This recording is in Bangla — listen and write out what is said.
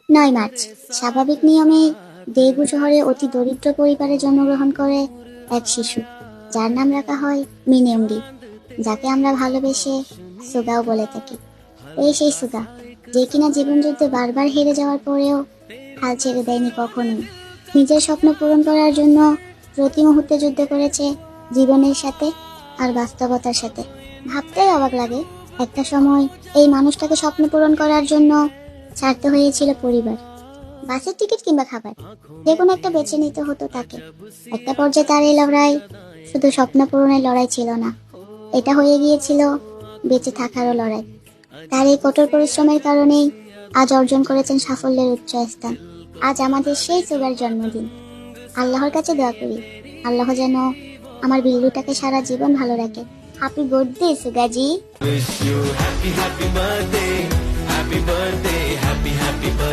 9 মার্চ স্বাভাবিক নিয়মে দেগু শহরে অতি দরিদ্র পরিবারে জন্মগ্রহণ করে এক শিশু, যার নাম রাখা হয় মিনিয়ন্ডি, যাকে আমরা ভালোবেসে সুগাও বলে থাকি। এই সেই সুগা, যে কিনা জীবন যুদ্ধে বারবার হেরে যাওয়ার পরেও হাল ছেড়ে দেয়নি কখনোই। নিজের স্বপ্ন পূরণ করার জন্য প্রতি মুহূর্তে যুদ্ধ করেছে জীবনের সাথে আর বাস্তবতার সাথে। ভাবতেই অবাক লাগে, একটা সময় এই মানুষটাকে স্বপ্ন পূরণ করার জন্য ছাড়তে হয়েছিল পরিবার, বাসের টিকিট কিংবা খাবার, যে কোনো একটা বেছে নিতে হতো তাকে। একটা পর্যায়ে তার এই লড়াই শুধু স্বপ্ন পূরণের লড়াই ছিল না, এটা হয়ে গিয়েছিল বেঁচে থাকারও লড়াই। তার এই কঠোর পরিশ্রমের কারণেই আজ অর্জন করেছেন সাফল্যের উচ্চ স্থান। আজ আমাদের সেই সুগার জন্মদিন। আল্লাহর কাছে দোয়া করি, আল্লাহ যেন আমার বিল্লুটাকে সারা জীবন ভালো রাখে। Happy birthday Sugaji. Wish you happy, happy birthday, happy birthday, happy, happy birthday.